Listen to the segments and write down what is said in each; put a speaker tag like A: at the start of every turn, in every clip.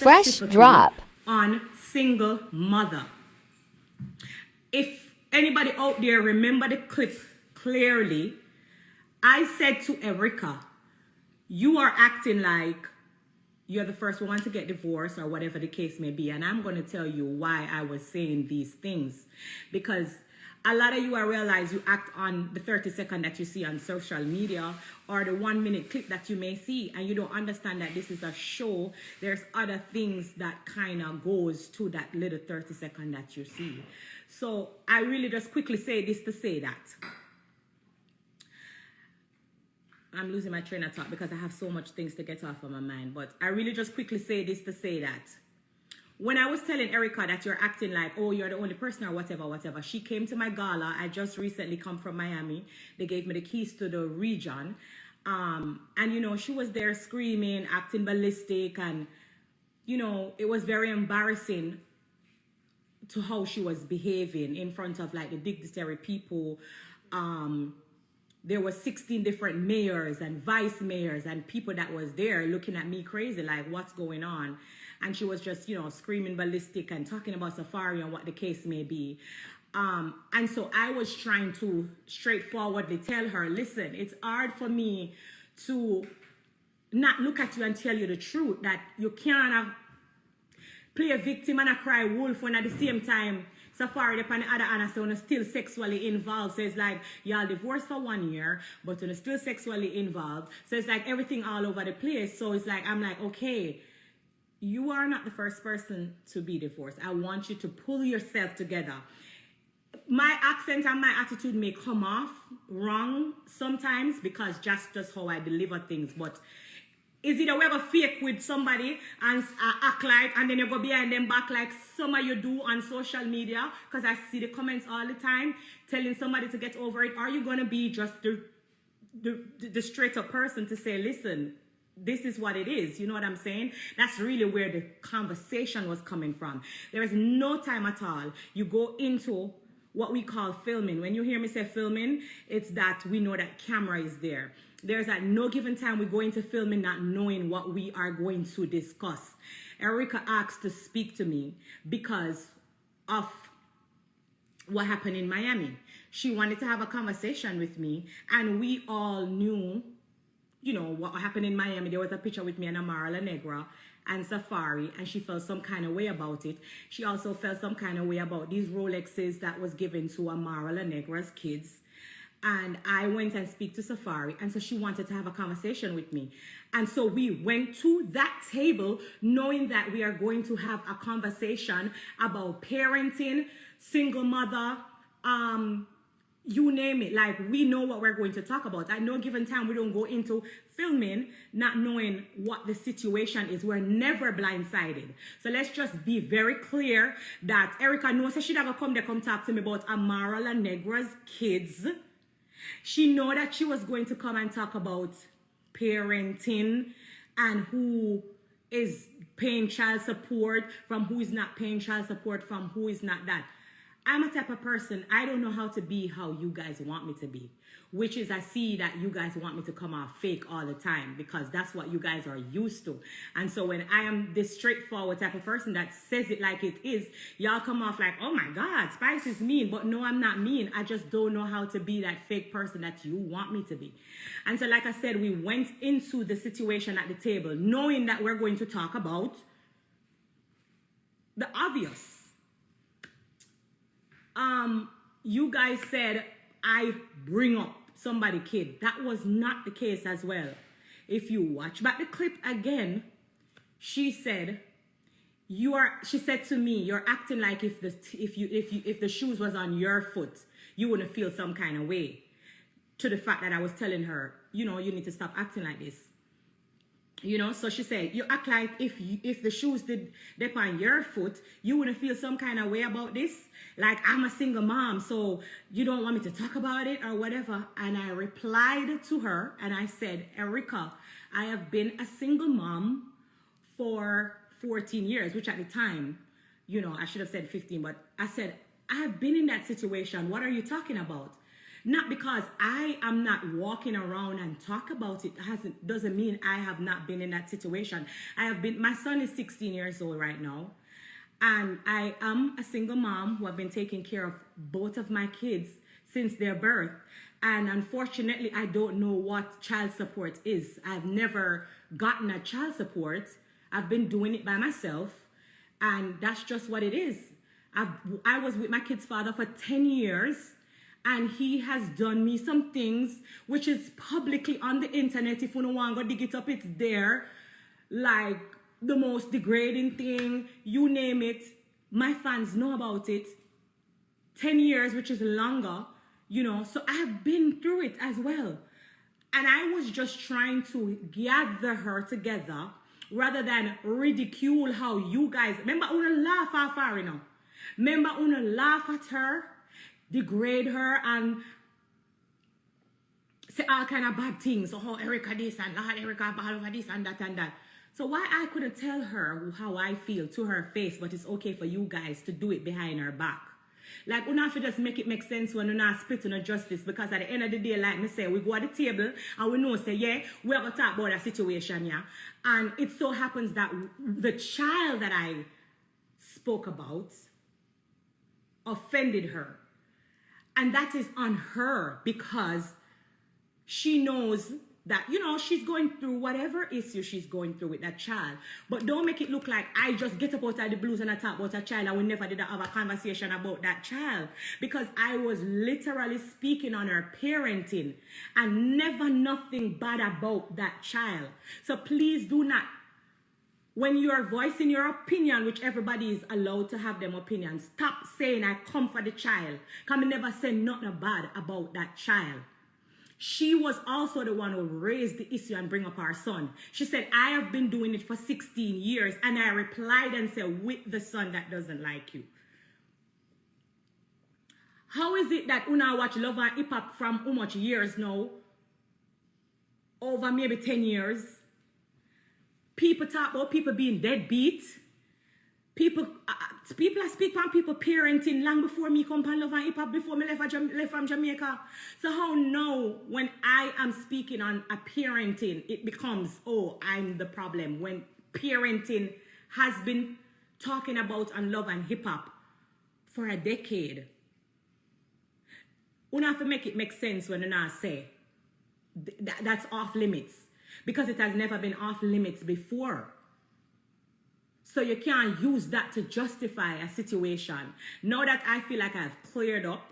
A: Fresh drop
B: on single mother. If anybody out there remember the clip clearly, I said to Erica, you are acting like you're the first one to get divorced or whatever the case may be. And I'm going to tell you why I was saying these things. Because a lot of you, I realize you act on the 30-second that you see on social media or the 1-minute clip that you may see, and you don't understand that this is a show. There's other things that kind of goes to that little 30-second that you see. So I really just quickly say this to say that. I'm losing my train of thought because I have so much things to get off of my mind. But I really just quickly say this to say that when I was telling Erica that you're acting like, oh, you're the only person or whatever, she came to my gala. I just recently come from Miami. They gave me the keys to the region. And, you know, she was there screaming, acting ballistic. And, you know, it was very embarrassing to how she was behaving in front of, like, the dignitary people. There were 16 different mayors and vice mayors and people that was there looking at me crazy, like, what's going on? And she was just, you know, screaming ballistic and talking about Safaree and what the case may be. And so I was trying to straightforwardly tell her, listen, it's hard for me to not look at you and tell you the truth, that you can't play a victim and a cry wolf when at the same time Safaree upon the other hand, so you're still sexually involved. So it's like y'all divorced for 1 year, but you're still sexually involved. So it's like everything all over the place. So it's like, I'm like, okay, you are not the first person to be divorced. I want you to pull yourself together. My accent and my attitude may come off wrong sometimes because just how I deliver things, but is it a way of fake with somebody and act like, and then you go behind them back like some of you do on social media? Because I see the comments all the time telling somebody to get over it. Are you going to be just the straight up person to say, listen, this is what it is? You know what I'm saying? That's really where the conversation was coming from. There is no time at all. You go into what we call filming. When you hear me say filming, it's that we know that camera is there. There's at no given time we go into filming not knowing what we are going to discuss. Erica asked to speak to me because of what happened in Miami. She wanted to have a conversation with me, and we all knew, you know, what happened in Miami. There was a picture with me and Amara La Negra and Safaree, and she felt some kind of way about it. She also felt some kind of way about these Rolexes that was given to Amara La Negra's kids. And I went and speak to Safaree, and so she wanted to have a conversation with me. And so we went to that table knowing that we are going to have a conversation about parenting, single mother, you name it. Like, we know what we're going to talk about. At no given time, we don't go into filming not knowing what the situation is. We're never blindsided. So let's just be very clear that Erica knows that she'd have come there, come talk to me about Amara La Negra's kids. She know that she was going to come and talk about parenting and who is paying child support from who is not paying child support from who is not that. I'm a type of person, I don't know how to be how you guys want me to be. Which is, I see that you guys want me to come off fake all the time because that's what you guys are used to. And so when I am this straightforward type of person that says it like it is, y'all come off like, oh my God, Spice is mean. But no, I'm not mean. I just don't know how to be that fake person that you want me to be. And so like I said, we went into the situation at the table knowing that we're going to talk about the obvious. You guys said I bring up somebody kid. That was not the case as well. If you watch back the clip again, she said she said to me, you're acting like if the shoes was on your foot, you wouldn't feel some kind of way. To the fact that I was telling her, you know, you need to stop acting like this. You know, so she said, you act like if the shoes did dip on your foot, you wouldn't feel some kind of way about this. Like, I'm a single mom, so you don't want me to talk about it or whatever. And I replied to her and I said, Erica, I have been a single mom for 14 years, which at the time, you know, I should have said 15, but I said, I have been in that situation. What are you talking about? Not because I am not walking around and talk about it doesn't mean I have not been in that situation. I have been. My son is 16 years old right now, and I am a single mom who have been taking care of both of my kids since their birth. And unfortunately, I don't know what child support is. I've never gotten a child support. I've been doing it by myself, and that's just what it is. I was with my kid's father for 10 years, and he has done me some things which is publicly on the internet. If you don't want to go dig it up, it's there. Like the most degrading thing, you name it. My fans know about it. 10 years, which is longer, you know. So I have been through it as well. And I was just trying to gather her together rather than ridicule how you guys, remember, Una laugh at Safaree now. Remember, Una laugh at her, degrade her, and say all kind of bad things. So how Erica this and that, Erica bad over this and that and that. So why I couldn't tell her how I feel to her face, but it's okay for you guys to do it behind her back. Like, we have to just make it make sense when we're not splitting on justice, because at the end of the day, like me say, we go at the table and we know, say, yeah, we're going to talk about a situation, yeah. And it so happens that the child that I spoke about offended her. And that is on her, because she knows that, you know, she's going through whatever issue she's going through with that child. But don't make it look like I just get up out of the blues and I talk about a child and we never did have a conversation about that child. Because I was literally speaking on her parenting and never nothing bad about that child. So please do not, when you are voicing your opinion, which everybody is allowed to have them opinions, stop saying I come for the child. Because I never say nothing bad about that child. She was also the one who raised the issue and bring up our son. She said, I have been doing it for 16 years. And I replied and said, with the son that doesn't like you. How is it that Una watch Love and Hip Hop from how much years now? Over maybe 10 years. People talk about people being deadbeat. People speak on people parenting long before me come on Love and Hip Hop, before me left from Jamaica. So how now, when I am speaking on a parenting, it becomes, oh, I'm the problem, when parenting has been talking about on Love and Hip Hop for a decade. We have to make it make sense when I say that's off limits, because it has never been off limits before. So you can't use that to justify a situation. Now that I feel like I've cleared up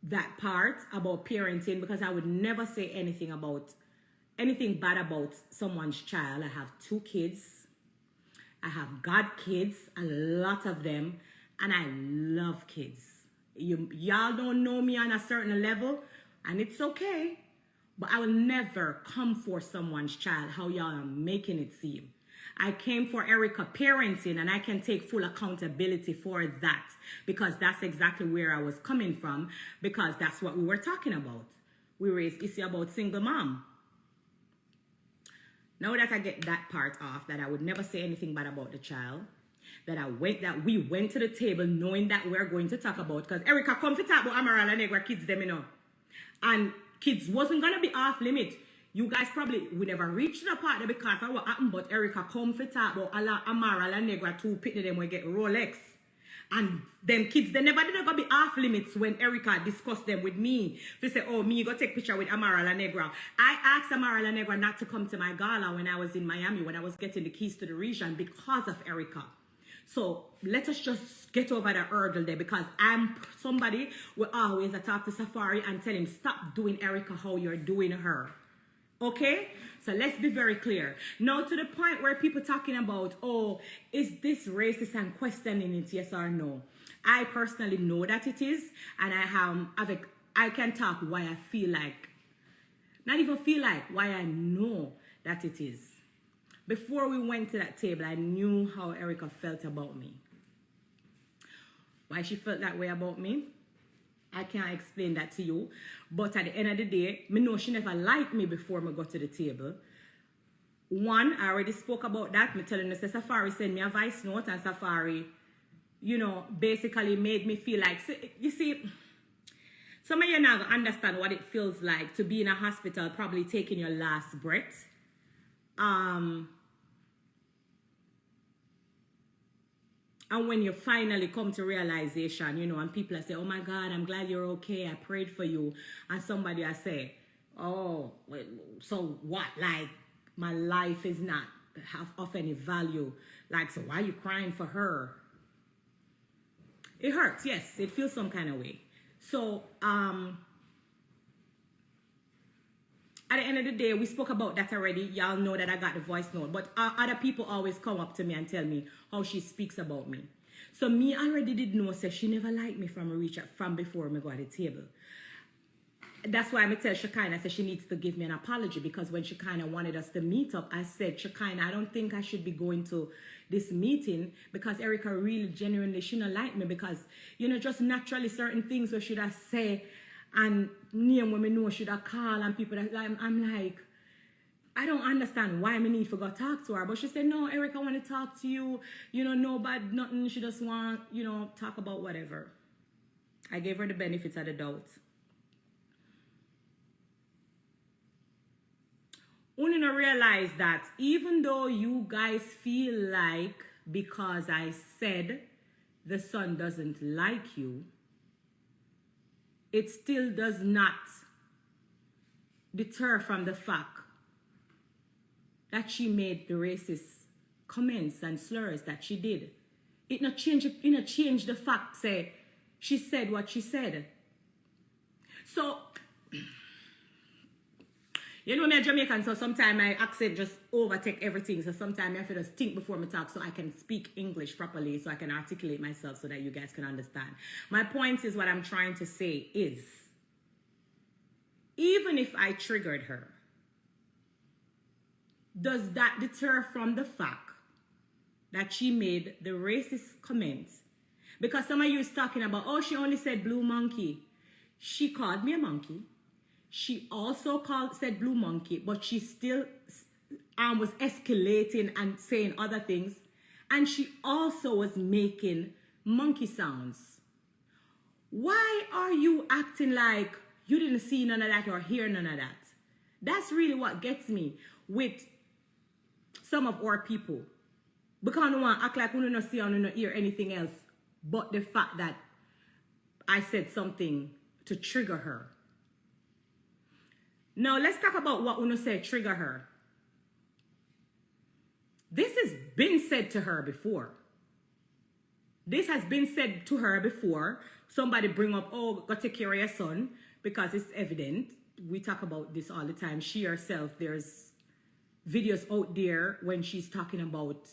B: that part about parenting, because I would never say anything bad about someone's child. I have 2 kids. I have God kids, a lot of them, and I love kids. Y'all don't know me on a certain level, and it's okay. But I will never come for someone's child, how y'all are making it seem. I came for Erica parenting, and I can take full accountability for that, because that's exactly where I was coming from, because that's what we were talking about. We raised issue about single mom. Now that I get that part off, that I would never say anything bad about the child, that we went to the table knowing that we're going to talk about, because Erica come to talk about Amaral and Negra kids them, you know. And kids wasn't going to be off limit. You guys probably would never reach the part there because of what happened, but Erica come for talk about Amaral and Negra 2 pitney them will get Rolex. And them kids, they never did go be off limits when Erica discussed them with me. They say, oh, me go take picture with Amaral and Negra. I asked Amaral and Negra not to come to my gala when I was in Miami, when I was getting the keys to the region, because of Erica. So let us just get over the hurdle there, because I'm somebody who always talk to Safaree and tell him, stop doing Erica how you're doing her. Okay? So let's be very clear. Now to the point where people talking about, oh, is this racist and questioning it, yes or no? I personally know that it is, and I can talk why I feel like, not even feel like, why I know that it is. Before we went to that table, I knew how Erica felt about me. Why she felt that way about me, I can't explain that to you. But at the end of the day, I know she never liked me before I got to the table. One, I already spoke about that. I'm telling you, Safaree sent me a voice note, and Safaree, you know, basically made me feel like, you see, Some of you now understand what it feels like to be in a hospital, probably taking your last breath. And when you finally come to realization, you know, and people say, oh my God, I'm glad you're okay. I prayed for you. And somebody I say, oh, so what? Like, my life is not of any value. Like, so why are you crying for her? It hurts, yes. It feels some kind of way. So, at the end of the day, we spoke about that already. Y'all know that I got the voice note. But other people always come up to me and tell me how she speaks about me. So me already did know, say she never liked me from before me go at the table. That's why I tell Shekinah, I said she needs to give me an apology, because when Shekinah wanted us to meet up, I said, Shekinah, I don't think I should be going to this meeting, because Erica really genuinely shouldn't like me, because, you know, just naturally certain things we should have say and name when we know should have call, and people that I'm like, I don't understand why me need to go talk to her. But she said, no, Erica, I want to talk to you. You know, no bad, nothing. She just want, you know, talk about whatever. I gave her the benefits of the doubt. Only to realize that even though you guys feel like because I said the son doesn't like you, it still does not deter from the fact that she made the racist comments and slurs that she did. It not change the fact, say, she said what she said. So, you know me a Jamaican, so sometimes my accent just overtake everything. So sometimes I have to just think before me talk so I can speak English properly, so I can articulate myself so that you guys can understand. My point is, what I'm trying to say is, even if I triggered her, does that deter from the fact that she made the racist comments? Because some of you is talking about, oh, she only said blue monkey. She called me a monkey. She also said blue monkey, but she still was escalating and saying other things. And she also was making monkey sounds. Why are you acting like you didn't see none of that or hear none of that? That's really what gets me with some of our people. Because no one act like we don't see or don't hear anything else but the fact that I said something to trigger her. Now, let's talk about what Uno said trigger her. This has been said to her before. This has been said to her before. Somebody bring up, oh, go take care of your son, because it's evident. We talk about this all the time. She herself, there's videos out there when she's talking about,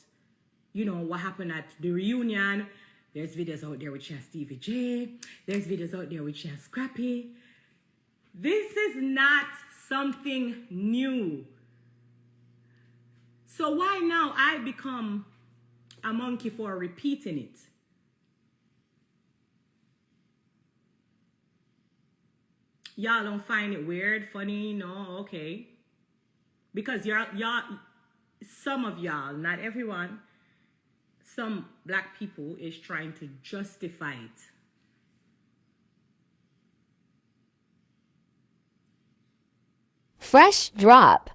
B: you know, what happened at the reunion. There's videos out there with she and Stevie J. There's videos out there with she and Scrappy. This is not something new. So why now I become a monkey for repeating it? Y'all don't find it weird, funny? No, okay. Because y'all, some of y'all, not everyone, some black people is trying to justify it.
A: Fresh drop.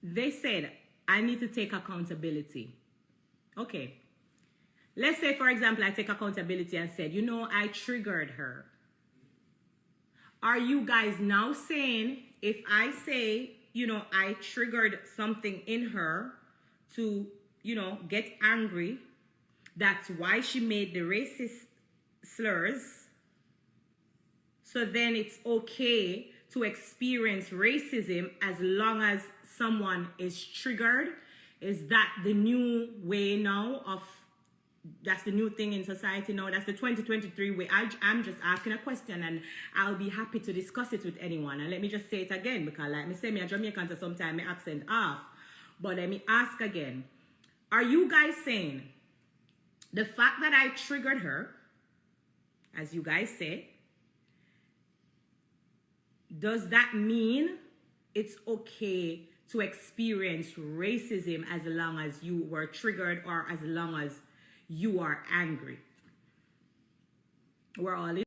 B: They said, I need to take accountability. Okay. Let's say, for example, I take accountability and said, you know, I triggered her. Are you guys now saying, if I say, you know, I triggered something in her to, you know, get angry, that's why she made the racist slurs, so then it's okay to experience racism as long as someone is triggered? Is that the new way now of, that's the new thing in society now? That's the 2023 way. I'm just asking a question, and I'll be happy to discuss it with anyone. And let me just say it again, because like me say, me a Jamaican, so sometimes my accent off. But let me ask again. Are you guys saying the fact that I triggered her, as you guys say, does that mean it's okay to experience racism as long as you were triggered or as long as you are angry. We're all